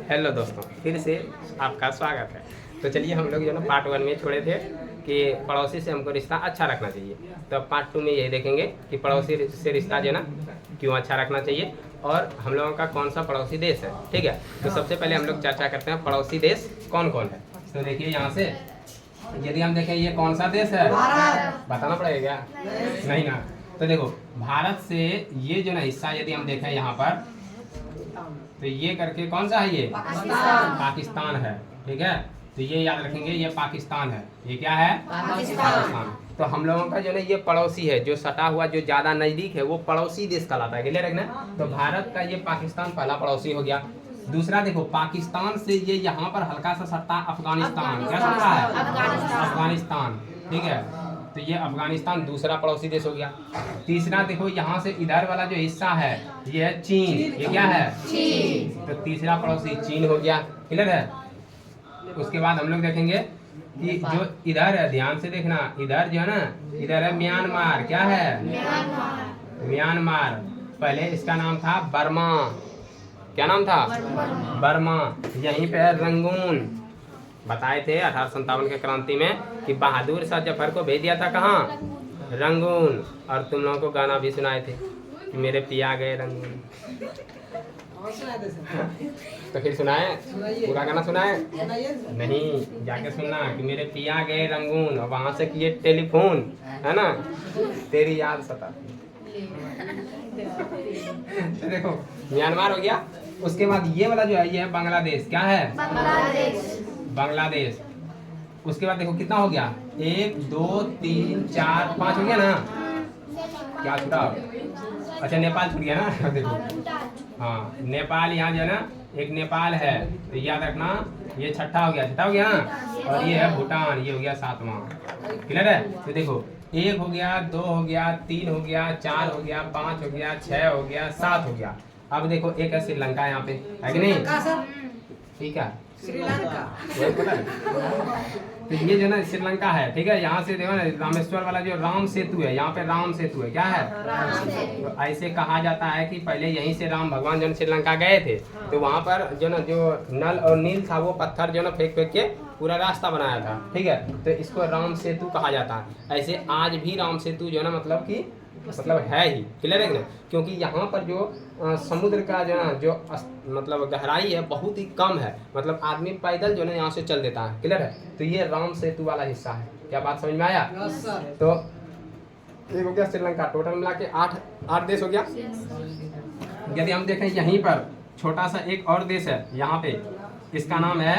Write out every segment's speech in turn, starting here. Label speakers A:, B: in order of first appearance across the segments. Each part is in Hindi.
A: हेलो दोस्तों, फिर से आपका स्वागत है। तो चलिए हम लोग जो ना पार्ट 1 में छोड़े थे कि पड़ोसी से हमको रिश्ता अच्छा रखना चाहिए। तो अब पार्ट 2 में यही देखेंगे कि पड़ोसी से रिश्ता जो ना क्यों अच्छा रखना चाहिए और हम लोगों का कौन सा पड़ोसी देश है। ठीक है, तो सबसे पहले हम लोग चर्चा करते हैं पड़ोसी देश कौन कौन है। तो देखिए यहाँ से यदि हम देखें ये कौन सा देश है, बताना पड़ेगा क्या? नहीं ना। तो देखो भारत से ये जो ना हिस्सा यदि हम देखें यहाँ पर, तो ये करके कौन सा है, ये पाकिस्तान है। ठीक है, तो ये याद रखेंगे, ये पाकिस्तान है। ये क्या है? पाकिस्तान। तो हम लोगों का जो ना ये पड़ोसी है, जो सटा हुआ जो ज्यादा नजदीक है वो पड़ोसी देश कहलाता है। क्लियर रखना। तो भारत का ये पाकिस्तान पहला पड़ोसी हो गया। दूसरा देखो पाकिस्तान से ये यहाँ पर हल्का सा सटता अफगानिस्तान। क्या सटता है? अफगानिस्तान। ठीक है, तो ये अफगानिस्तान दूसरा पड़ोसी देश हो गया। तीसरा देखो यहाँ से इधर वाला जो हिस्सा है ये है चीन। ये क्या है? चीन। तो तीसरा पड़ोसी चीन हो गया। क्लियर है। उसके बाद हम लोग देखेंगे कि जो इधर है, ध्यान से देखना, इधर जो है ना, इधर है म्यांमार। क्या है? म्यांमार। पहले इसका नाम था बर्मा। क्या नाम था? बर्मा। यहीं पे है रंगून। बताए थे 1857 के क्रांति में कि बहादुर शाह जफर को भेज दिया था कहाँ? रंगून। और तुम लोगों को गाना भी सुनाए थे कि मेरे पिया गए रंगून। तो फिर सुनाए, पूरा गाना सुनाए? नहीं, जाके सुनना कि मेरे पिया गए रंगून और वहां से किए टेलीफोन, है ना, तेरी याद सताती। तो देखो म्यांमार हो गया। उसके बाद ये वाला जो है ये है बांग्लादेश। क्या है? बांग्लादेश। उसके बाद देखो कितना हो गया, 1 2 3 4 5 हो गया ना। क्या छूटा? अच्छा नेपाल छूट गया ना। देखो हाँ, नेपाल यहाँ जो है ना, एक नेपाल है, तो याद रखना ये छठा हो गया ना। और ये है भूटान, ये हो गया 7वां। क्लियर है। तो देखो 1 हो गया, 2 हो गया, 3 हो गया, 4 हो गया, 5 हो गया, 6 हो गया, 7 हो गया। अब देखो एक है श्रीलंका यहाँ पे, है कि नहीं? ठीक है, श्रीलंका। तो ये जो ना श्रीलंका है। ठीक है, यहाँ से देखो ना रामेश्वर वाला जो राम सेतु है, यहाँ पे राम सेतु है। क्या है? तो ऐसे कहा जाता है कि पहले यहीं से राम भगवान जो श्रीलंका गए थे, तो वहाँ पर जो ना जो नल और नील था वो पत्थर जो ना फेंक फेंक के पूरा रास्ता बनाया था। ठीक है, तो इसको राम सेतु कहा जाता है। ऐसे आज भी राम सेतु जो है ना मतलब है ही। क्लियर है ना, क्योंकि यहाँ पर जो समुद्र का जो ना जो मतलब गहराई है बहुत ही कम है, मतलब आदमी पैदल जो ना यहाँ से चल देता है। क्लियर है। तो ये राम सेतु वाला हिस्सा है। क्या बात समझ में आया? तो एक हो गया श्रीलंका, टोटल मिला के 8 देश हो गया। यदि हम देखें यहीं पर छोटा सा एक और देश है यहाँ पे, इसका नाम है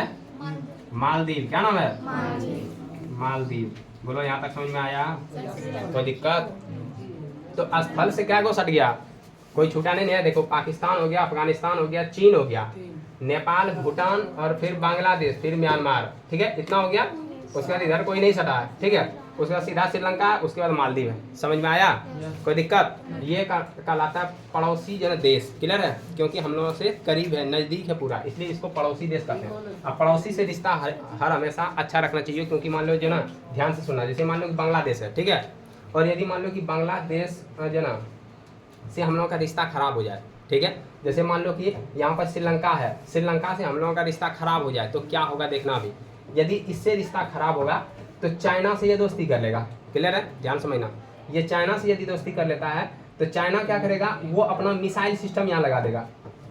A: मालदीव। क्या नाम है? मालदीव। बोलो यहाँ तक समझ में आया? कोई दिक्कत? तो स्थल से क्या को सट गया, कोई छूटा नहीं है। देखो पाकिस्तान हो गया, अफगानिस्तान हो गया, चीन हो गया, नेपाल, भूटान और फिर बांग्लादेश, फिर म्यांमार। ठीक है, इतना हो गया। उसके बाद इधर कोई नहीं सटा है। ठीक है, उसके बाद सीधा श्रीलंका, उसके बाद मालदीव है। समझ में आया? कोई दिक्कत? ये कहलाता है पड़ोसी जो है देश। क्लियर है, क्योंकि हम लोगों से करीब है, नजदीक है पूरा, इसलिए इसको पड़ोसी देश कहते हैं। अब पड़ोसी से रिश्ता हर हमेशा अच्छा रखना चाहिए, क्योंकि मान लो जो ना, ध्यान से सुनना, जैसे मान लो कि बांग्लादेश है। ठीक है, और यदि मान लो कि बांग्लादेश जो ना से हम लोगों का रिश्ता खराब हो जाए, ठीक है, जैसे मान लो कि यहाँ पर श्रीलंका है, श्रीलंका से हम लोगों का रिश्ता खराब हो जाए तो क्या होगा देखना अभी। यदि इससे रिश्ता खराब होगा तो चाइना से ये दोस्ती कर लेगा। क्लियर है, ध्यान समझना। ये चाइना से यदि दोस्ती कर लेता है तो चाइना क्या करेगा, वो अपना मिसाइल सिस्टम यहाँ लगा देगा।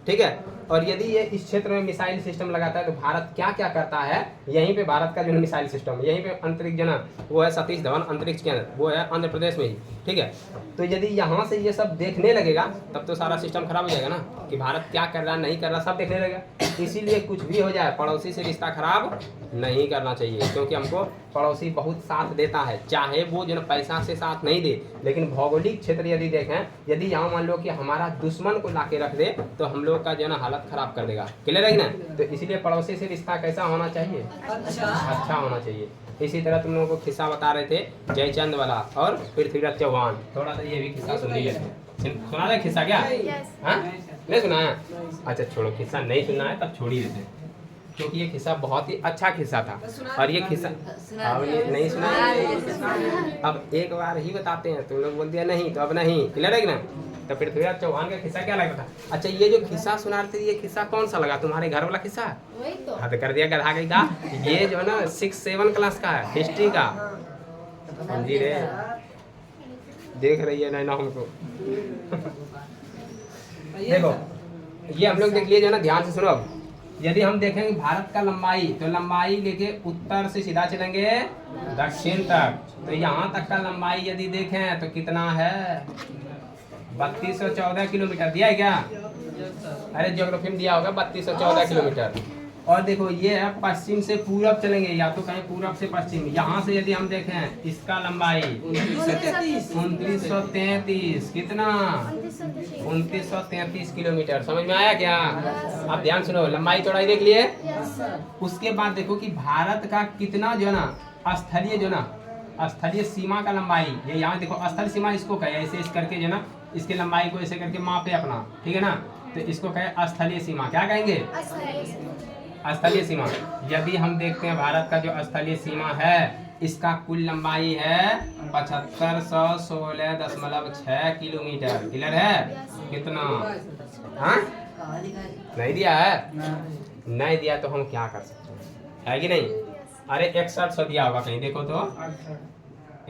A: ठीक है, और यदि ये इस क्षेत्र में मिसाइल सिस्टम लगाता है तो भारत क्या क्या करता है, यहीं पे भारत का जो मिसाइल सिस्टम, यहीं पे अंतरिक्ष जो ना वो है सतीश धवन अंतरिक्ष केंद्र, वो है आंध्र प्रदेश में ही। ठीक है, तो यदि यहाँ से ये सब देखने लगेगा तब तो सारा सिस्टम खराब हो जाएगा ना, कि भारत क्या कर रहा है नहीं कर रहा सब देखने लगेगा। इसीलिए कुछ भी हो जाए पड़ोसी से रिश्ता खराब नहीं करना चाहिए, क्योंकि हमको पड़ोसी बहुत साथ देता है, चाहे वो जो ना पैसा से साथ नहीं दे, लेकिन भौगोलिक क्षेत्र यदि देखें, यदि यहाँ मान लो कि हमारा दुश्मन को ला के रख दे तो हम लोग का जो ना हालत खराब कर देगा। क्लियर है ना। तो इसीलिए पड़ोसी से रिश्ता कैसा होना चाहिए? अच्छा होना चाहिए। इसी तरह तुम लोगों को किस्सा बता रहे थे जयचंद वाला और पृथ्वीराज चौहान, थोड़ा सा ये भी किस्सा सुन लीजिए। सुना था किस्सा क्या? हाँ, नहीं सुनाया? अच्छा छोड़ो, किस्सा नहीं सुनना है तब छोड़ ही देते, क्योंकि ये किस्सा बहुत ही अच्छा किस्सा था। और ये किस्सा अब ये नहीं सुना, अब एक बार ही बताते हैं, तुम लोग बोल दिया नहीं तो अब नहीं। क्लियर है ना। तो पृथ्वीराज चौहान का किस्सा क्या लगता था? अच्छा ये जो किस्सा सुना रहे थे, ये किस्सा कौन सा लगा तुम्हारे घर वाला किस्सा?
B: वही तो।
A: हद कर दिया गधा का। ये जो है ना 6-7 क्लास का है, हिस्ट्री का। समझी रे, देख रही है ना हमको। देखो ये हम लोग देख लिए जो है ना, ध्यान से सुनो। अब यदि हम देखेंगे भारत का लंबाई, तो लंबाई लेके उत्तर से सीधा चलेंगे दक्षिण तक, तो यहाँ तक का लंबाई यदि देखें तो कितना है? 3214 किलोमीटर दिया है क्या? अरे ज्योग्राफी में दिया होगा 3214 किलोमीटर। और देखो ये है पश्चिम से पूरब चलेंगे, या तो कहीं पूरब से पश्चिम। यहाँ से यदि हम देखें इसका लंबाई 2933, कितना? 2933 किलोमीटर। समझ में आया क्या? अब ध्यान सुनो, लंबाई चौड़ाई देख लिए। उसके बाद देखो कि भारत का कितना जो है ना स्थलीय जो ना स्थलीय सीमा का लंबाई, ये यहाँ देखो स्थल सीमा इसको कहे, ऐसे इस करके जो ना इसके लंबाई को ऐसे करके मापे अपना, ठीक है ना? तो इसको कहे स्थलीय सीमा। क्या कहेंगे? स्थलीय सीमा। यदि हम देखते हैं भारत का जो स्थलीय सीमा है, इसका कुल लंबाई है 7516.6 किलोमीटर। क्लियर है? कितना? हाँ नहीं दिया है? नहीं दिया तो हम क्या कर सकते हैं, है कि नहीं? अरे 6100 दिया होगा कहीं, देखो तो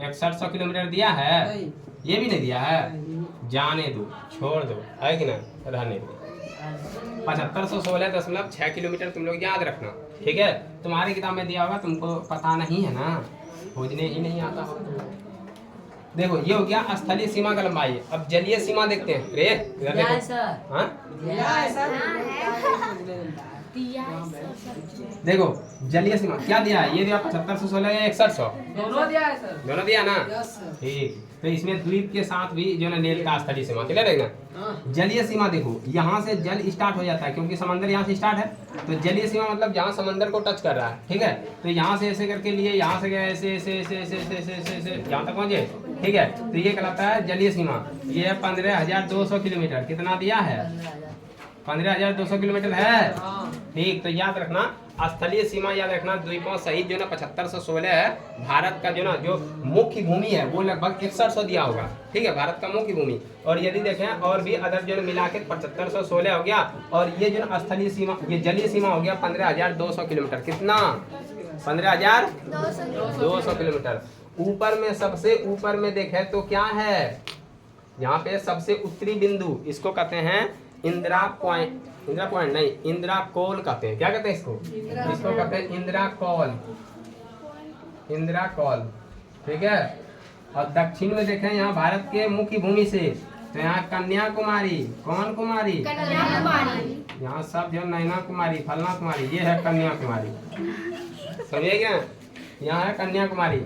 A: 6100 किलोमीटर दिया है। ये भी नहीं दिया है, जाने दो, छोड़ दो, है कि ना? रहने दो। 7516.6 किलोमीटर तुम लोग याद रखना, ठीक है? तुम्हारी किताब में दिया होगा, तुमको पता नहीं है ना, खोजने ही नहीं आता हो। देखो ये हो गया स्थलीय सीमा का लंबाई। अब जलीय सीमा देखते हैं। रे इधर देखो। हाँ देखो जलीय सीमा क्या दिया है? ये दिया 7516 या 6100?
C: दोनों दिया है सर।
A: दोनों दिया ना?
C: Yes sir.
A: ठीक। तो इसमें द्वीप के साथ भी जो ना नेल का स्थलीय सीमा, क्लियर है ना? जलीय सीमा देखो, यहाँ से जल स्टार्ट हो जाता है क्योंकि समंदर यहाँ से स्टार्ट है। तो जलीय सीमा मतलब जहाँ समंदर को टच कर रहा है, ठीक है? तो यहाँ से ऐसे करके लिए, यहाँ से गए ऐसे ऐसे ऐसे ऐसे ऐसे ऐसे ऐसे ऐसे यहाँ तक पहुँचे, ठीक है? तो ये कहलाता है जलीय सीमा। ये है 15200 किलोमीटर। कितना दिया है? 15200 किलोमीटर है। ठीक, तो याद रखना स्थलीय सीमा याद रखना, द्वीपों सहित जो ना 7516 है। भारत का जो ना जो मुख्य भूमि है वो लगभग 6100 दिया होगा, ठीक है? भारत का मुख्य भूमि। और यदि देखें और भी अदर जो मिला के 7516 हो गया। और ये जो ना स्थलीय सीमा, ये जलीय सीमा हो गया 15200 किलोमीटर। कितना? 15200 किलोमीटर। ऊपर में सबसे ऊपर में देखें तो क्या है? यहाँ पे सबसे उत्तरी बिंदु, इसको कहते हैं इंदिरा पॉइंट। इंदिरा पॉइंट नहीं, इंदिरा कोल कहते हैं। क्या कहते हैं इसको? इसको कहते हैं इंदिरा कॉल। इंदिरा कॉल, ठीक है? और दक्षिण में देखें यहाँ भारत के मुख्य भूमि से, तो यहाँ कन्याकुमारी। कौन कुमारी?
B: कन्याकुमारी।
A: यहाँ सब जो नैना कुमारी, फलना कुमारी, ये है कन्याकुमारी। समझिए क्या? यहाँ है कन्याकुमारी।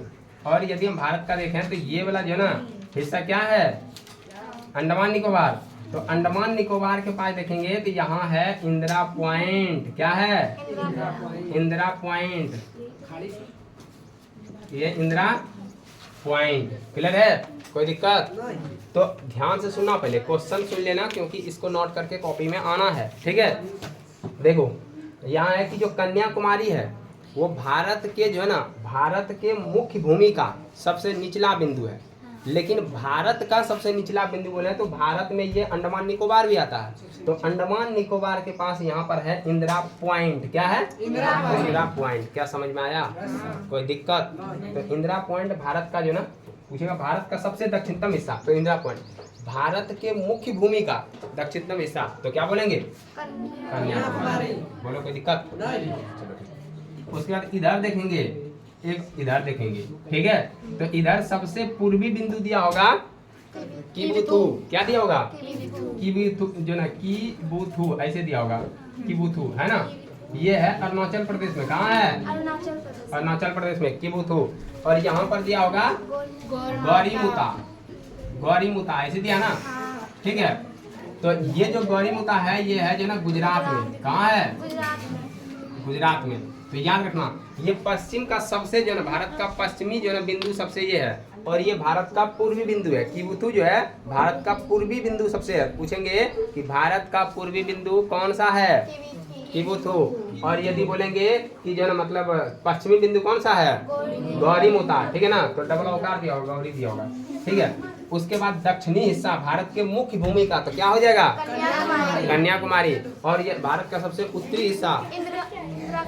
A: और यदि हम भारत का देखें तो ये वाला जो ना हिस्सा क्या है? अंडमान निकोबार। तो अंडमान निकोबार के पास देखेंगे तो यहाँ है इंदिरा पॉइंट। क्या है? इंदिरा पॉइंट। ये इंदिरा पॉइंट। क्लियर है? कोई दिक्कत? तो ध्यान से सुनना, पहले क्वेश्चन सुन लेना क्योंकि इसको नोट करके कॉपी में आना है, ठीक है? देखो यहाँ है कि जो कन्याकुमारी है वो भारत के जो है ना भारत के मुख्य भूमि का सबसे निचला बिंदु है। लेकिन भारत का सबसे निचला बिंदु बोले तो भारत में ये अंडमान निकोबार भी आता है। तो अंडमान निकोबार के पास यहाँ पर है इंदिरा पॉइंट। क्या है? इंदिरा पॉइंट। क्या समझ में आया? कोई दिक्कत? तो इंदिरा पॉइंट भारत का जो ना पूछेगा भारत का सबसे दक्षिणतम हिस्सा, तो इंदिरा पॉइंट भारत के मुख्य भूमि का दक्षिणतम हिस्सा, तो क्या बोलेंगे? कन्याकुमारी। बोलो, कोई दिक्कत? चलो। उसके बाद इधर देखेंगे, एक इधर देखेंगे, ठीक है? तो इधर सबसे पूर्वी बिंदु दिया होगा किबुथु। क्या दिया होगा? किबुथु जो ना किबुथु ऐसे दिया होगा, किबुथु, है ना? ये है अरुणाचल प्रदेश में। कहाँ है? अरुणाचल प्रदेश में किबुथु। और यहाँ पर दिया होगा गौरीमुता। गौरीमुता ऐसे दिया ना, ठीक है? तो ये जो गौरीमुता है ये है जो ना गुजरात में। कहाँ है? गुजरात में। तो याद रखना ये पश्चिम का सबसे जो है भारत का पश्चिमी जो है बिंदु सबसे ये है। और ये भारत का पूर्वी बिंदु है। किबुथु जो है भारत का पूर्वी बिंदु सबसे है। पूछेंगे कि भारत का पूर्वी बिंदु कौन सा है? किबुथु। और यदि बोलेंगे कि जो है मतलब पश्चिमी बिंदु कौन सा है? गौरीमुता, ठीक है ना? तो डबल अवकार दिया होगा, गौरी दिया होगा, ठीक है? उसके बाद दक्षिणी हिस्सा भारत के मुख्य भूमि का, तो क्या हो जाएगा कन्याकुमारी। और ये भारत का सबसे उत्तरी हिस्सा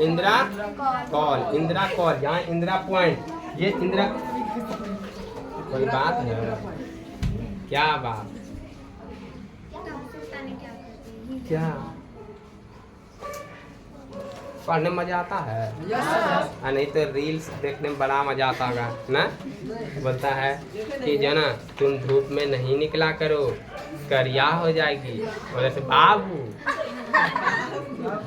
A: इंदिरा कौल, यहाँ इंदिरा पॉइंट, ये इंदिरा, कोई बात है क्या बात, क्या पढ़ने में मजा आता है? नहीं तो रील्स देखने में बड़ा मजा आता होगा ना। बोलता है कि जो ना तुम धूप में नहीं निकला करो, करिया हो जाएगी, और ऐसे बाबू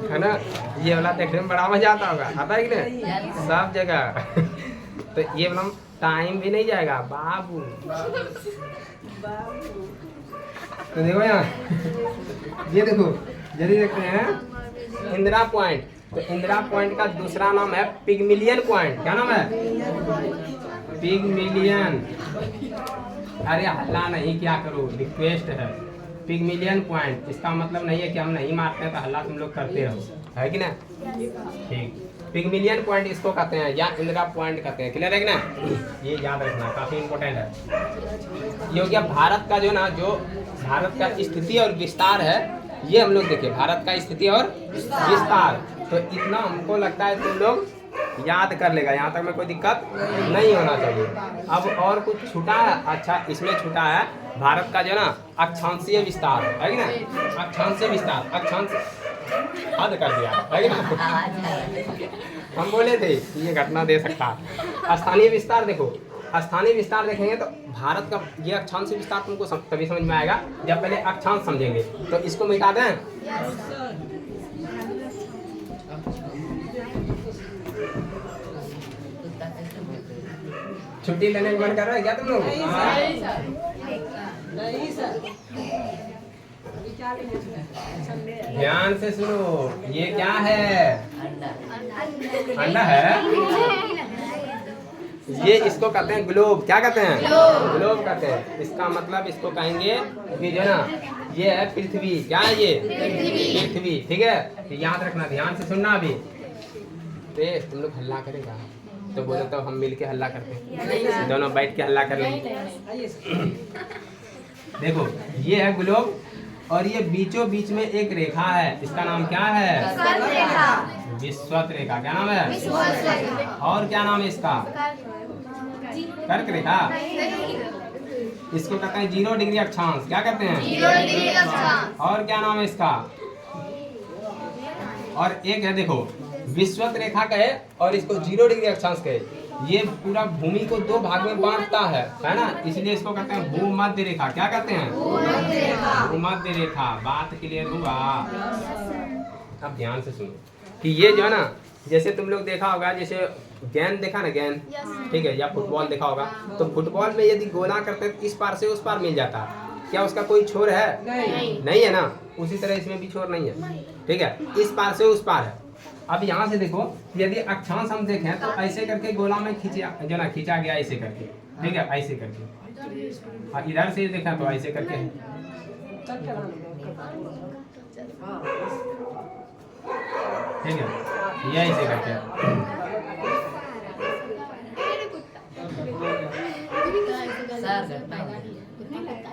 A: है ना, ये वाला देखने में बड़ा मजा आता होगा, आता है कि नहीं सब जगह। तो ये वाला टाइम भी नहीं जाएगा बाबू। तो देखो यहाँ, ये देखो यदि देखते हैं इंदिरा पॉइंट, तो इंदिरा पॉइंट का दूसरा नाम है पिगमिलियन पॉइंट। क्या नाम है? पिगमिलियन। अरे हल्ला नहीं क्या करो, रिक्वेस्ट है। पिगमिलियन पॉइंट, इसका मतलब नहीं है कि हम नहीं मारते हैं तो हल्ला तुम लोग करते रहो, है कि ना? ठीक, पिगमिलियन पॉइंट इसको कहते हैं या इंदिरा पॉइंट कहते हैं। क्लियर है कि ना? ये याद रखना, काफी इंपॉर्टेंट है। ये हो गया भारत का जो ना, जो भारत का स्थिति और विस्तार है, ये हम लोग देखें भारत का स्थिति और विस्तार। तो इतना हमको लगता है तुम लोग याद कर लेगा, यहाँ तक में कोई दिक्कत नहीं होना चाहिए। अब और कुछ छूटा है? अच्छा, इसमें छूटा है भारत का जो ना अक्षांशीय विस्तार, है कि ना? अक्षांशीय विस्तार, अक्षांश हद कर दिया, है कि ना? हम बोले थे ये घटना दे सकता है। स्थानीय विस्तार देखो, स्थानीय विस्तार देखेंगे तो भारत का ये अक्षांशीय विस्तार तुमको तभी समझ में आएगा जब पहले अक्षांश समझेंगे। तो इसको मिटा दें। छुट्टी लेने का मन कर रहा है क्या तुम लोग? ध्यान से सुनो, ये क्या है? अंडा है। ये इसको कहते हैं ग्लोब। क्या कहते हैं? ग्लोब कहते हैं। इसका मतलब इसको कहेंगे कि जो ना ये है पृथ्वी। क्या है ये? पृथ्वी। ठीक है, तो याद रखना, ध्यान से सुनना। अभी तुम लोग हल्ला करेगा तो बोले तो हम मिल के हल्ला करते हैं, दोनों बैठ के हल्ला कर लेंगे। देखो ये है ग्लोब, और ये बीचों बीच में एक रेखा है, इसका नाम क्या है? विषुवत रेखा। क्या नाम है? और क्या नाम है इसका? कर्क रेखा। इसको कहते हैं 0 डिग्री अक्षांश। क्या कहते हैं? 0 डिग्री अक्षांश। और क्या नाम है इसका? और एक है देखो विषुवत रेखा कहे और इसको 0 डिग्री अक्षांश कहे, ये पूरा भूमि को 2 भाग में बांटता है ना, इसलिए इसको कहते हैं भूमध्य रेखा। क्या कहते हैं? भूमध्य रेखा। बात क्लियर हुआ? अब ध्यान से सुनो कि ये जो है ना, जैसे तुम लोग देखा होगा, जैसे गेंद देखा ना, गेंद, ठीक है, या फुटबॉल देखा होगा, तो फुटबॉल में यदि गोला करते हैं इस पार से उस पार मिल जाता है, क्या उसका कोई छोर है? नहीं है ना। उसी तरह इसमें भी छोर नहीं है, ठीक है, इस पार से उस पार है। अब यहाँ से देखो, यदि अक्षांश हम देखें तो ऐसे करके गोला में खींचा जो ना, खींचा गया ऐसे करके, ठीक है, ऐसे करके। और इधर से देखा तो ऐसे करके, ठीक है, ये ऐसे करके।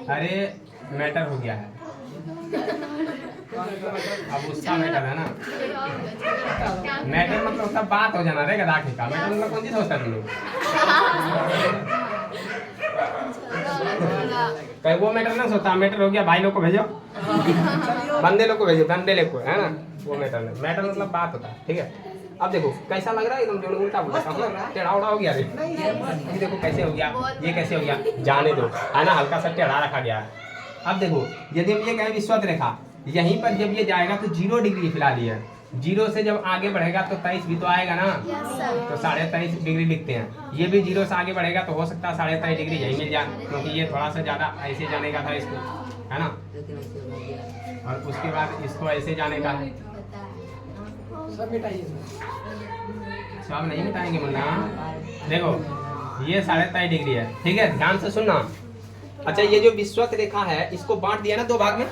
A: अरे मैटर हो गया है, अब उसका मैटर है ना। मैटर मतलब उसका बात हो जाना, रहेगा राखे का मैटर मतलब कौन सी सोचता है तुम लोग? कहीं वो मैटर ना सोचता, मैटर हो गया भाई लोग को भेजो, बंदे लोग को भेजो, बंदे लोग को, है ना, वो मैटर नहीं। मैटर मतलब बात होता है, ठीक है। अब देखो कैसा लग रहा है, एकदम जो उल्टा पुल्टा टेढ़ा उड़ा हो गया। अभी देखो कैसे हो गया, ये कैसे हो गया, जाने दो, है ना, हल्का सा टेढ़ा रखा गया है। अब देखो यदि हम ये कहें विषुवत रेखा, यहीं पर जब ये जाएगा तो 0 डिग्री फिलहाल ये है, 0 से जब आगे बढ़ेगा तो 23 भी तो आएगा ना, तो 23.5 डिग्री लिखते हैं। ये भी 0 से आगे बढ़ेगा तो हो सकता है 23.5 डिग्री यहीं मिल जाए, क्योंकि ये थोड़ा सा ज्यादा ऐसे जाने का था इसको, है ना, और उसके बाद इसको ऐसे जाने का है। सब नहीं मिटाएंगे मुन्ना। देखो ये 23.5 डिग्री है, ठीक है, ध्यान से सुनना। अच्छा, ये जो विषुवत रेखा है इसको बांट दिया ना 2 भाग में,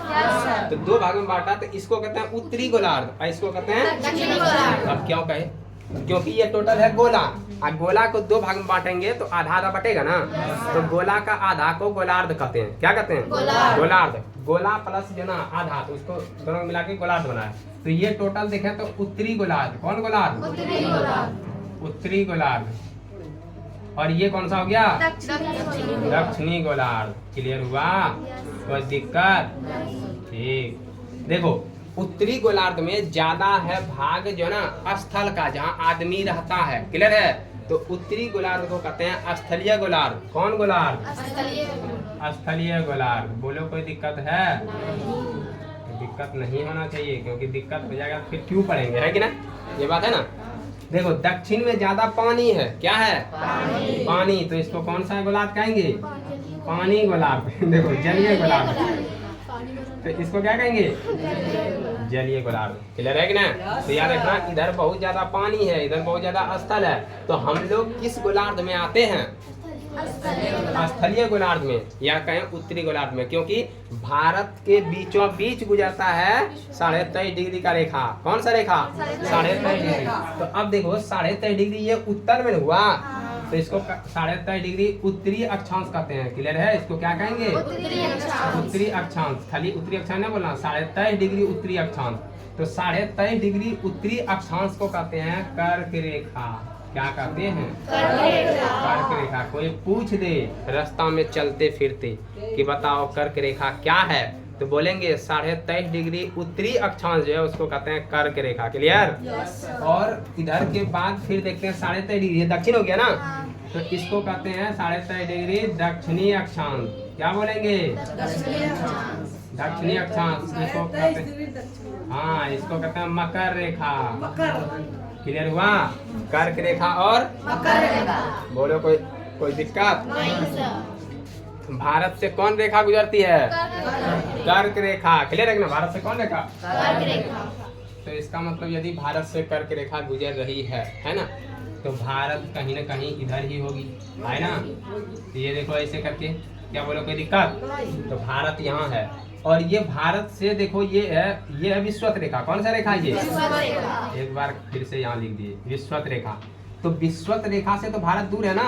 A: तो 2 भाग में बांटा, तो इसको कहते हैं उत्तरी गोलार्ध और इसको कहते हैं दक्षिणी गोलार्ध। अब क्यों कहे? क्योंकि ये टोटल है गोला। अब गोला को दो भाग में बांटेंगे तो आधा आधा बटेगा ना, तो गोला का आधा को गोलार्ध कहते हैं। क्या कहते हैं? गोलार्ध। गोला प्लस जो ना आधा, तो उसको दोनों मिला के गोलार्ध बना है। तो ये टोटल देखें तो उत्तरी गोलार्ध। कौन गोलार्ध? उत्तरी गोलार्ध। और ये कौन सा हो गया? दक्षिणी गोलार्ध। क्लियर हुआ? कोई दिक्कत? ठीक। देखो उत्तरी गोलार्ध में ज्यादा है भाग जो है ना स्थल का, जहाँ आदमी रहता है। क्लियर है? तो उत्तरी गोलार्ध को कहते हैं स्थलीय गोलार्ध। कौन गोलार्ध? स्थलीय गोलार्ध। बोलो कोई दिक्कत है? दिक्कत नहीं होना चाहिए, क्योंकि दिक्कत हो जाएगा फिर क्यों पढ़ेंगे, है कि ना? ये बात है ना। देखो दक्षिण में ज्यादा पानी है। क्या है? पानी। तो इसको कौन सा गोलार्ध कहेंगे? पानी गोलार्ध। देखो जलीय गोलार्ध, तो इसको क्या कहेंगे? जलीय गोलार्ध। क्लियर है कि ना? तो याद रखना, इधर बहुत ज्यादा पानी है, इधर बहुत ज्यादा स्थल है, तो हम लोग किस गोलार्ध में आते हैं? स्थलीय गोलार्ध में, या कहें उत्तरी गोलार्ध में, क्योंकि भारत के बीचों बीच गुजरता है 23.5 डिग्री का रेखा। कौन सा रेखा? 23.5 डिग्री। तो अब देखो 23.5 डिग्री ये उत्तर में हुआ, तो इसको 23.5 डिग्री उत्तरी अक्षांश कहते हैं। क्लियर है? इसको क्या कहेंगे? उत्तरी अक्षांश। खाली उत्तरी अक्षांश नहीं बोलना, 23.5 डिग्री उत्तरी अक्षांश। तो 23.5 डिग्री उत्तरी अक्षांश को कहते हैं कर्क रेखा। क्या कहते हैं? कर्क रेखा। कोई पूछ दे रास्ता में चलते फिरते कि बताओ कर्क रेखा क्या है, तो बोलेंगे 23.5 डिग्री उत्तरी अक्षांश जो है उसको कहते हैं कर्क रेखा। क्लियर? और इधर के बाद फिर देखते हैं 23.5 डिग्री, दक्षिण हो गया ना, तो इसको कहते हैं 23.5 डिग्री दक्षिणी अक्षांश। क्या बोलेंगे? दक्षिणी अक्षांश। इसको कहते हैं, हाँ, इसको कहते हैं मकर रेखा। क्लियर हुआ? कर्क रेखा और मकर रेखा। बोलो कोई दिक्कत? भारत से कौन रेखा गुजरती है? कर्क रेखा। क्लियर है कि ना? भारत से कौन रेखा? कर्क रेखा। तो इसका मतलब यदि भारत से कर्क रेखा गुजर रही है ना, तो भारत कहीं ना कहीं इधर ही होगी, है ना? तो ये देखो ऐसे करके, क्या बोलो कोई दिक्कत? तो भारत यहाँ है, और ये भारत से देखो ये है विश्वत रेखा। कौन सा रेखा ये? एक बार फिर से यहाँ लिख दिए, विश्वत रेखा। तो विश्वत रेखा से तो भारत दूर है ना,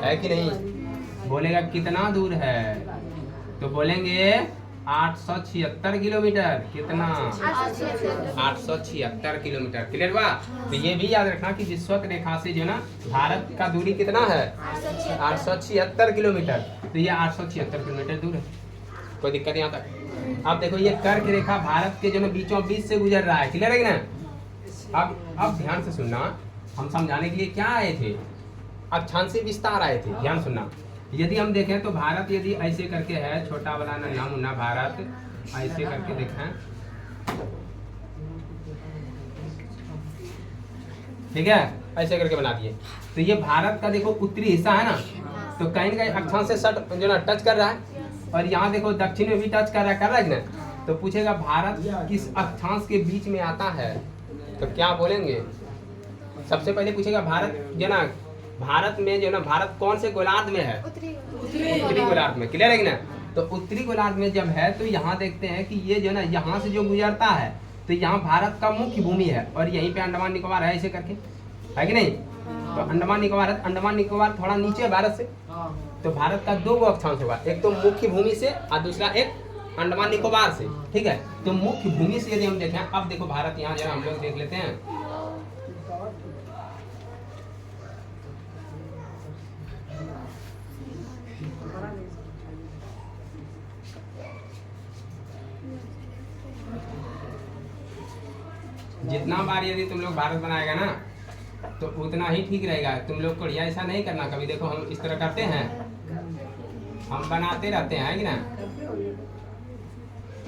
A: है कि नहीं? बोलेगा कितना दूर है, तो बोलेंगे 876 किलोमीटर। कितना? 876 किलोमीटर। क्लियर हुआ? तो ये भी याद रखना कि विश्वत रेखा से जो ना भारत का दूरी कितना है? 876 किलोमीटर। तो ये 876 किलोमीटर दूर है। कोई दिक्कत यहाँ तक? अब देखो ये कर्क रेखा भारत के जो ना बीचों बीच से गुजर रहा है। क्लियर है कि ना? अब ध्यान से सुनना, हम समझाने के लिए क्या आए थे? अक्षांशीय विस्तार आए थे। ध्यान सुनना। यदि हम देखें तो भारत यदि ऐसे करके है, छोटा वाला नन्हा मुन्ना भारत ऐसे करके देखें, ठीक है, ऐसे करके बना दिए, तो ये भारत का देखो उत्तरी हिस्सा है ना, तो कहीं ना कहीं अक्षांश से सट जो ना टच कर रहा है, और यहाँ देखो दक्षिण में भी टच कर रहा है ना। तो पूछेगा भारत किस अक्षांश के बीच में आता है, तो क्या बोलेंगे? सबसे पहले पूछेगा भारत जो ना, भारत में जो ना, भारत कौन से गोलार्ध में है? उत्तरी गोलार्ध में। क्लियर है कि ना? तो उत्तरी गोलार्ध में जब है, तो यहाँ देखते हैं कि ये जो ना यहाँ से जो गुजरता है, तो यहाँ भारत का मुख्य भूमि है, और यहीं पे अंडमान निकोबार है, ऐसे करके, है कि नहीं? तो अंडमान निकोबार है, अंडमान निकोबार थोड़ा नीचे है भारत से, तो भारत का दो अक्षांश होगा, एक तो मुख्य भूमि से और दूसरा एक अंडमान निकोबार से। ठीक है? तो मुख्य भूमि से यदि हम देखें, अब देखो भारत यहाँ जरा हम लोग देख लेते हैं, जितना बार यदि तुम लोग भारत बनाएगा ना, तो उतना ही ठीक रहेगा। तुम लोग को ऐसा नहीं करना, कभी देखो हम इस तरह करते हैं, हम बनाते रहते हैं, है कि ना,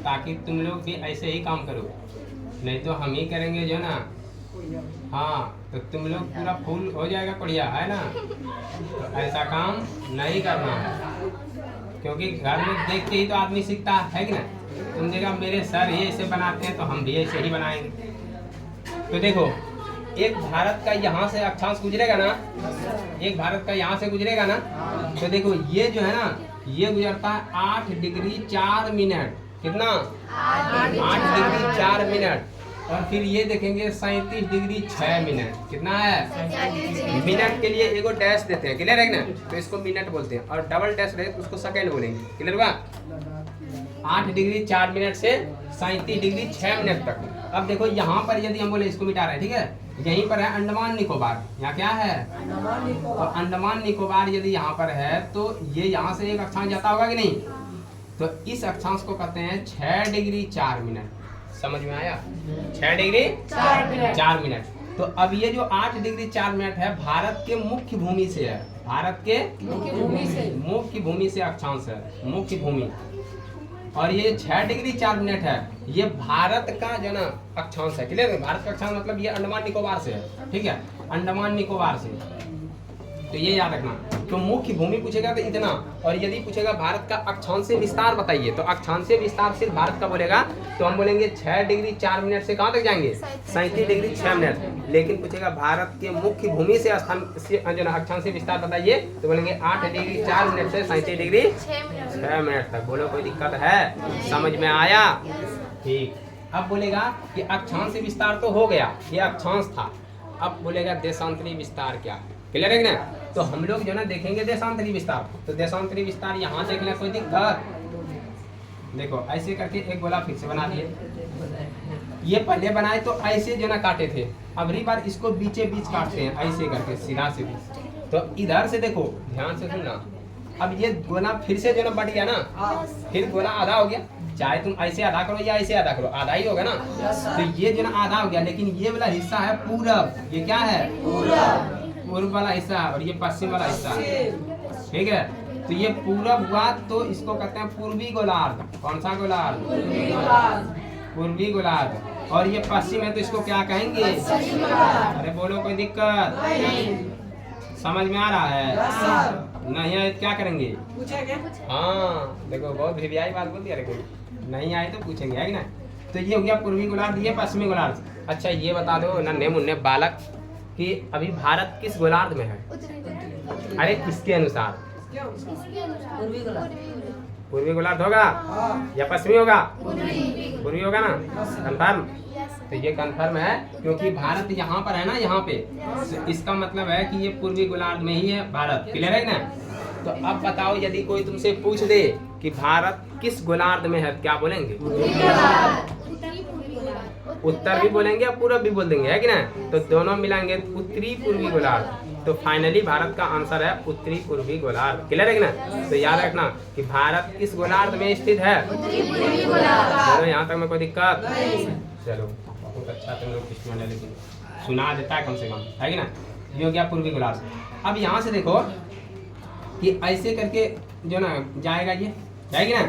A: ताकि तुम लोग भी ऐसे ही काम करो, नहीं तो हम ही करेंगे जो ना, हाँ, तो तुम लोग पूरा फुल हो जाएगा, बढ़िया है ना। तो ऐसा काम नहीं करना है, क्योंकि घर में देख के ही तो आदमी सीखता है कि ना। तुम देखा मेरे सर ये ऐसे बनाते हैं, तो हम भी ऐसे ही बनाएंगे। तो देखो एक भारत का यहाँ से अक्षांश गुजरेगा ना, एक भारत का यहाँ से गुजरेगा ना, तो देखो ये जो है ना, ये गुजरता है 8 डिग्री 4 मिनट। कितना? 8 डिग्री 4 मिनट। और फिर ये देखेंगे 37 डिग्री 6 मिनट। कितना है? मिनट के लिए एगो डैश देते हैं, क्लियर है ना, तो इसको मिनट बोलते हैं, और डबल डैश रहे तो उसको सेकंड बोलेंगे, क्लियर हुआ? 8 डिग्री 4 मिनट से 37 डिग्री 6 मिनट तक। अब देखो यहाँ पर यदि हम बोले इसको मिटा रहे हैं, ठीक है, यहीं पर है अंडमान निकोबार, यहाँ क्या है? तो अंडमान निकोबार यदि यहाँ पर है तो ये यहाँ से एक अक्षांश जाता होगा कि नहीं? तो इस अक्षांश को कहते हैं 6 डिग्री 4 मिनट। समझ में आया? 6 डिग्री 4 मिनट। तो अब ये जो 8 डिग्री 4 मिनट है भारत के मुख्य भूमि से है, भारत के मुख्य भूमि से अक्षांश है, मुख्य भूमि। और ये 6 डिग्री 4 मिनट है, ये भारत का जो ना अक्षांश है, क्लियर है? भारत का अक्षांश मतलब ये अंडमान निकोबार से है, ठीक है, अंडमान निकोबार से। तो ये याद रखना। तो मुख्य भूमि पूछेगा तो इतना, और यदि पूछेगा भारत का अक्षांशीय विस्तार बताइए, तो अक्षांशीय विस्तार सिर्फ भारत का बोलेगा तो हम बोलेंगे 6 डिग्री 4 मिनट से कहाँ तक जाएंगे? 37 डिग्री 6 मिनट। लेकिन पूछेगा भारत के मुख्य भूमि से स्थान से जो ना अक्षांशीय विस्तार बताइए, तो बोलेंगे 8 डिग्री 4 मिनट से 37 डिग्री 6 मिनट तक। बोलो कोई दिक्कत है? समझ में आया? ठीक। अब बोलेगा कि अक्षांशीय विस्तार तो हो गया, ये अक्षांश था। अब बोलेगा देशांतरी विस्तार क्या? क्लियर है ना? तो हम लोग जो ना देखेंगे देशांतरी विस्तार। तो देशांतरी विस्तार यहाँ देख ले, कोई दिक्कत? देखो ऐसे करके एक गोला फिर से बना दिए। ये पहले बनाए तो ऐसे जो ना काटे थे, अगली बार इसको बीचे बीच काटते हैं ऐसे करके, सीधा से बीच। तो इधर से देखो, ध्यान से सुनना। अब ये गोला फिर से जो ना बढ़ गया ना, फिर गोला आधा हो गया। चाहे तुम ऐसे आधा करो या ऐसे आधा करो, आधा ही होगा ना। तो ये जो ना आधा हो गया, लेकिन ये वाला हिस्सा है पूरब। ये क्या है? पूर्व वाला हिस्सा, और ये पश्चिम वाला हिस्सा, ठीक है। तो ये पूरब हुआ तो इसको कहते हैं पूर्वी गोलार्ध। कौन सा गोलार्ध? पूर्वी गोलार्ध। और ये पश्चिम है तो इसको क्या कहेंगे? अरे बोलो कोई दिक्कत? समझ में आ रहा है? नहीं है क्या करेंगे? हाँ देखो, बहुत भिवियाई बात बोल दिया। नहीं आए तो पूछेंगे, है कि ना? तो ये हो गया पूर्वी गोलार्ध, ये पश्चिमी गोलार्ध। अच्छा ये बता दो नन्हे मुन्ने बालक कि अभी भारत किस गोलार्ध में है? अरे किसके अनुसार? पूर्वी गोलार्ध होगा या पश्चिमी होगा? पूर्वी होगा ना? कंफर्म? तो ये कंफर्म है, क्योंकि भारत यहाँ पर है ना, यहाँ पे, इसका मतलब है कि ये पूर्वी गोलार्ध में ही है भारत। क्लियर है ना? तो अब बताओ यदि कोई तुमसे पूछ दे कि भारत किस गोलार्ध में है, क्या बोलेंगे? उत्तर भी बोलेंगे और पूरब भी बोल देंगे, है कि ना? तो दोनों मिलाएंगे उत्तरी पूर्वी गोलार्ध। तो फाइनली भारत का आंसर है उत्तरी पूर्वी गोलार्ध। क्लियर है कि ना? तो याद रखना कि भारत किस गोलार्ध में स्थित है? चलो यहाँ तक में कोई दिक्कत? चलो बहुत अच्छा, तुम लोग किस्मत है, लेकिन सुना देता है कम से कम, है कि ना? ये हो गया पूर्वी गोलार्ध। अब यहाँ से देखो कि ऐसे करके जो ना जाएगा, ये जाएगी ना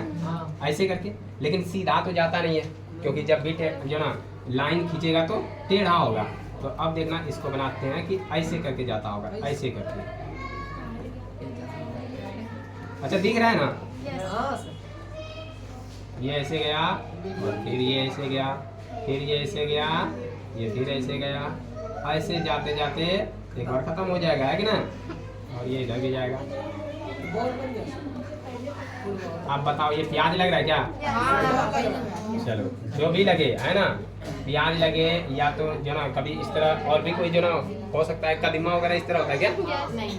A: ऐसे करके, लेकिन सीधा तो जाता नहीं है, क्योंकि जब भी जो ना लाइन खींचेगा तो टेढ़ा होगा। तो अब देखना इसको बनाते हैं कि ऐसे करके जाता होगा, ऐसे करके। अच्छा दिख रहा है ना? ये ऐसे गया, और फिर ये ऐसे गया, फिर ये ऐसे गया, ये फिर ऐसे गया। ऐसे जाते जाते एक बार खत्म हो जाएगा, है कि ना? और ये इधर भी जाएगा। आप बताओ ये प्याज लग रहा है क्या? चलो जो भी लगे, है ना? प्याज लगे या तो जो ना कभी इस तरह, और भी कोई जो ना हो सकता है कदीमा वगैरह इस तरह होता है क्या? नहीं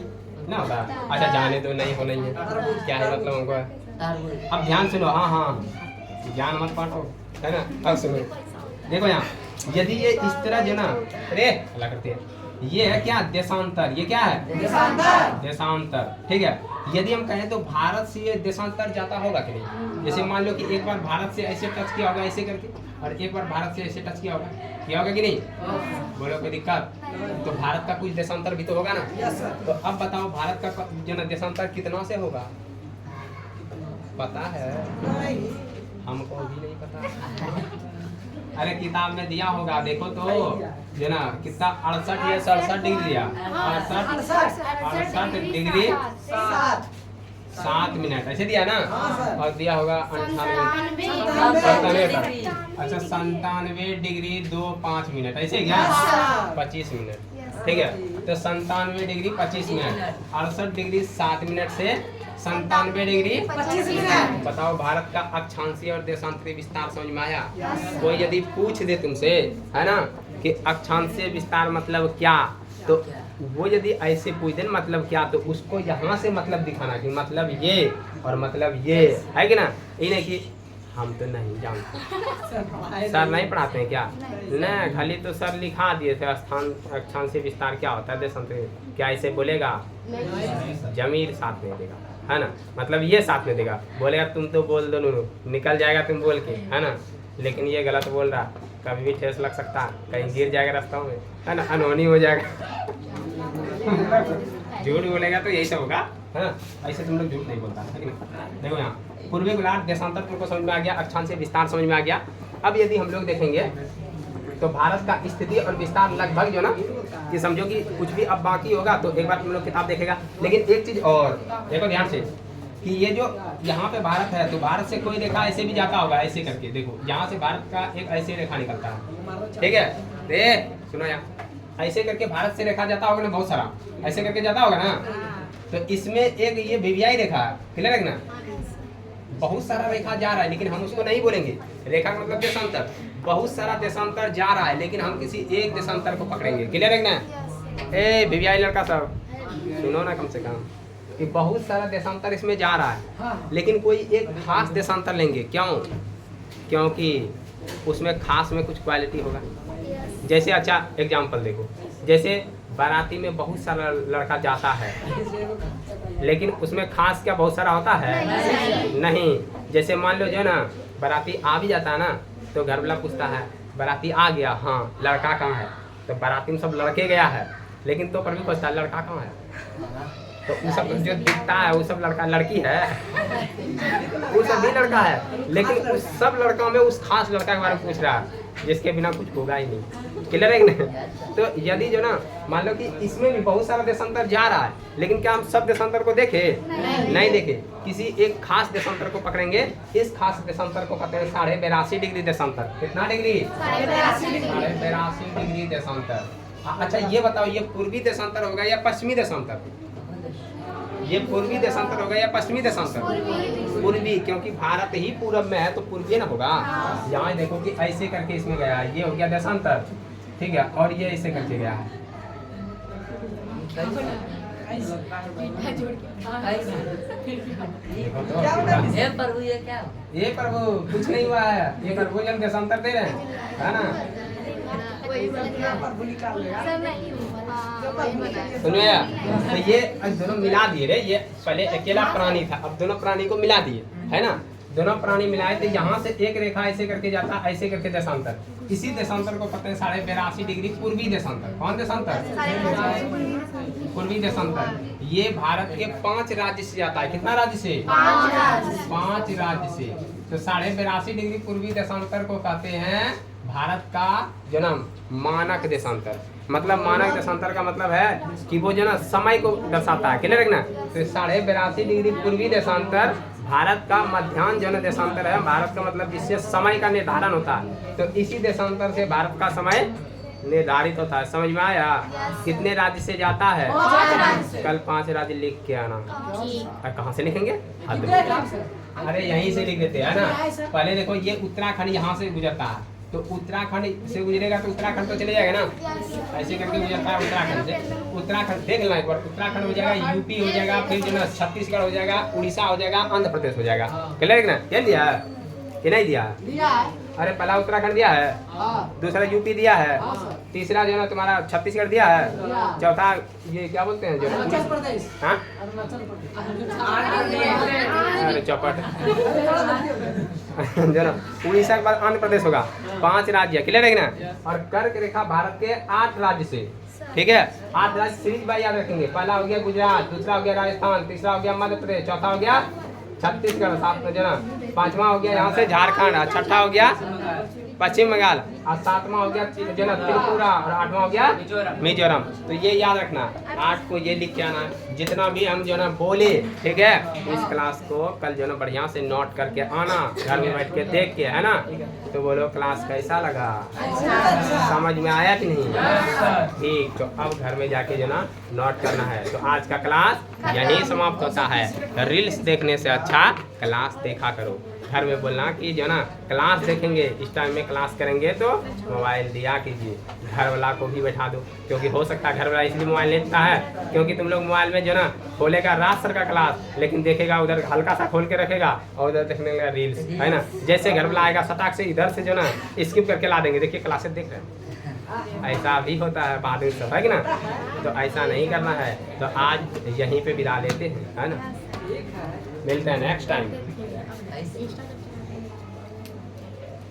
A: ना होता। अच्छा जाने तो नहीं हो, नहीं है क्या है मतलब हमको। अब ध्यान सुनो, हाँ हाँ ज्ञान मत बांटो, है ना? अब सुनो, देखो यहाँ यदि ये इस तरह जो ना, अरे अल्लाह करते हैं, ये है क्या? देशांतर। ये क्या है? देशांतर, ठीक है। यदि हम कहें तो भारत से ये देशांतर जाता होगा कि नहीं? जैसे मान लो कि एक बार भारत से ऐसे टच किया होगा ऐसे करके, और एक बार भारत से ऐसे टच किया होगा कि नहीं? बोलो कोई दिक्कत? तो भारत का कुछ देशांतर भी तो होगा ना? तो अब बताओ भारत का जो ना देशांतर कितना से होगा? पता है? हमको भी नहीं पता। अरे किताब में दिया होगा, देखो तो जो ना कितना 68 या 67 डिग्री दिया, 68 डिग्री 7 मिनट ऐसे दिया ना? और दिया होगा 98। अच्छा 97 डिग्री 25 मिनट ऐसे क्या? 25 मिनट, ठीक है। तो 97 डिग्री 25 मिनट, 68 डिग्री 7 मिनट से 97 डिग्री
B: 25 मिनट।
A: बताओ भारत का अक्षांशीय और देशांतरीय विस्तार समझ में आया? कोई यदि पूछ दे तुमसे, है ना, कि अक्षांशीय विस्तार मतलब क्या, तो वो यदि ऐसे पूछ दे मतलब क्या, तो उसको यहाँ से मतलब दिखाना कि मतलब ये और मतलब ये है कि ना। ये नहीं कि हम तो नहीं जानते, सर नहीं पढ़ाते हैं क्या? नहीं, खाली तो सर लिखा दिए थे स्थान अक्षांशीय विस्तार क्या होता है, देशांतरीय, क्या ऐसे बोलेगा? जमीर साथ नहीं देगा, है ना, मतलब ये साथ में देगा, बोलेगा तुम तो बोल दो नूनू, निकल जाएगा तुम बोल के, है ना, लेकिन ये गलत बोल रहा, कभी भी ठेस लग सकता है, कहीं गिर जाएगा रास्ता में, है ना, अनहोनी हो जाएगा। झूठ बोलेगा तो यही सब होगा, है ना, ऐसे तुम लोग झूठ नहीं बोलता है कि नहीं। देखो यहाँ पूर्वी गोलार्ध देशांतर तुमको समझ में आ गया, अक्षांशीय विस्तार समझ में आ गया। अब यदि हम लोग देखेंगे तो भारत का स्थिति और विस्तार लगभग जो ना, ये समझो कि कुछ भी अब बाकी होगा तो एक बार तुम लोग किताब देखेगा। लेकिन एक चीज और देखो ध्यान से कि ये जो यहाँ पे भारत है, तो भारत से कोई रेखा ऐसे भी जाता होगा, ऐसे करके देखो, यहाँ से भारत का एक ऐसे रेखा निकलता है, ठीक है, सुनो यहाँ, ऐसे करके भारत से रेखा जाता होगा ना, बहुत सारा ऐसे करके जाता होगा ना, तो इसमें एक ये वीवीआई रेखा, क्लियर है ना, बहुत सारा रेखा जा रहा है, लेकिन हम उसको नहीं बोलेंगे, रेखा का मतलब देशांतर, बहुत सारा देशांतर जा रहा है, लेकिन हम किसी एक देशांतर को पकड़ेंगे, क्लियर है ना। ए वीवीआई लड़का सब सुनो ना, कम से कम कि बहुत सारा देशांतर इसमें जा रहा है, लेकिन कोई एक खास देशांतर लेंगे, क्यों? क्योंकि उसमें खास में कुछ क्वालिटी होगा। जैसे अच्छा एग्जाम्पल देखो, जैसे बाराती में बहुत सारा लड़का जाता है, लेकिन उसमें खास क्या बहुत सारा होता है? नहीं। जैसे मान लो जो है ना, बाराती आ भी जाता है ना, तो घर वाला पूछता है बाराती आ गया, हाँ लड़का कहाँ है, तो बाराती में सब लड़के गया है, लेकिन तो पर भी पूछता है लड़का कहाँ है, तो वो सब जो दिखता है वो सब लड़का लड़की है, वो सब भी लड़का है, लेकिन उस सब लड़कों में उस खास लड़का के बारे में पूछ रहा है जिसके बिना कुछ होगा ही नहीं, क्लियर है कि नहीं। तो यदि जो ना मान लो कि इसमें भी बहुत सारा देशांतर जा रहा है, लेकिन क्या हम सब देशांतर को देखे? नहीं देखे, किसी एक खास देशांतर को पकड़ेंगे। इस खास देशांतर को कहते हैं 82.5 डिग्री देशांतर। कितना डिग्री? 82.5 डिग्री देशांतर। अच्छा ये बताओ, ये पूर्वी देशांतर होगा या पश्चिमी देशांतर? ये पूर्वी देशांतर होगा या पश्चिमी देशांतर? पूर्वी, क्योंकि भारत ही पूरब में है तो पूर्वी ना होगा। यहाँ देखो कि ऐसे करके इसमें गया है, ये हो गया देशांतर, ठीक है, और ये ऐसे करके गया है।
C: ये प्रभु ये क्या?
A: ये प्रभु कुछ नहीं हुआ है, ये प्रभु जन देशांतर दे रहे हैं, है ना। सुनिए, तो ये दोनों मिला दिए रे, ये पहले अकेला प्राणी था, अब दोनों प्राणी को मिला दिए, है ना, दोनों प्राणी मिलाए थे। यहाँ से एक रेखा ऐसे करके जाता, ऐसे करके देशांतर, इसी देशांतर को कहते हैं 82.5 डिग्री पूर्वी देशांतर। कौन देशांतर? पूर्वी देशांतर। ये भारत के 5 राज्य से जाता है। कितना राज्य से? 5 राज्य से। तो 82.5 डिग्री पूर्वी देशांतर को कहते हैं भारत का जन्म मानक देशांतर। मतलब मानक देशांतर का मतलब है कि वो जो ना समय को दर्शाता है, क्लियर है ना। तो 82.5 डिग्री पूर्वी देशांतर भारत का मध्याह्न जन देशांतर है। भारत का मतलब जिससे समय का निर्धारण होता है, तो इसी देशांतर से भारत का समय निर्धारित होता है। समझ में आया? कितने राज्य से जाता है? कल 5 राज्य लिख के आना। कहाँ से लिखेंगे? अरे यहीं से लिख देते हैं ना। पहले देखो ये उत्तराखंड यहाँ से गुजरता है, तो उत्तराखंड से गुजरेगा तो उत्तराखंड तो चले जाएगा ना, ऐसे करके गुजरता है उत्तराखंड से। उत्तराखंड देख लेना एक बार, उत्तराखंड हो जाएगा, यूपी हो जाएगा, फिर जो ना छत्तीसगढ़ हो जाएगा, उड़ीसा हो जाएगा, आंध्र प्रदेश हो जाएगा। क्लियर है ना? ये दिया है कि नहीं दिया है? अरे पहला उत्तराखंड दिया है, दूसरा यूपी दिया है, तीसरा जो है ना तुम्हारा छत्तीसगढ़ दिया है, चौथा ये क्या बोलते हैं जो हाँ? अरे चौपट जो ना उड़ीसा के बाद आंध्र प्रदेश होगा। 5 राज्य, क्लियर है ना। और कर्क रेखा भारत के 8 राज्य से, ठीक है। 8 राज्य सीरीज बाय याद रखेंगे। पहला हो गया गुजरात, दूसरा हो गया राजस्थान, तीसरा हो गया मध्य प्रदेश, चौथा हो गया छत्तीसगढ़, 7 जो ना, 5वां हो गया यहाँ से झारखंड, 6ठा हो गया पश्चिम बंगाल, और 7वां हो गया जो ना त्रिपुरा, और 8वां हो गया मिजोरम। तो ये याद रखना, 8 को ये लिख के आना, जितना भी हम जो ना बोले, ठीक है, इस क्लास को कल जो ना बढ़िया से नोट करके आना, घर में बैठ के देख के, है ना। तो बोलो क्लास कैसा लगा, समझ में आया कि नहीं? ठीक, तो अब घर में जाके जो ना नोट करना है। तो आज का क्लास यही समाप्त होता है। रील्स देखने से अच्छा क्लास देखा करो। घर में बोलना कि जो ना क्लास देखेंगे, इस टाइम में क्लास करेंगे तो मोबाइल दिया कीजिए। घर वाला को भी बैठा दो, क्योंकि हो सकता है घर वाला इसलिए मोबाइल लेता है क्योंकि तुम लोग मोबाइल में जो ना खोलेगा रात सर का क्लास, लेकिन देखेगा उधर हल्का सा खोल के रखेगा और उधर देखने लगा रील्स, है ना। जैसे घर वाला आएगा सटाक से इधर से जो ना स्किप करके ला देंगे, देखिए क्लासेस देख रहे हैं। ऐसा भी होता है बहादुर सब, है कि ना। तो ऐसा नहीं करना है। तो आज यहीं पे विदा लेते हैं, है ना। मिलते हैं नेक्स्ट टाइम।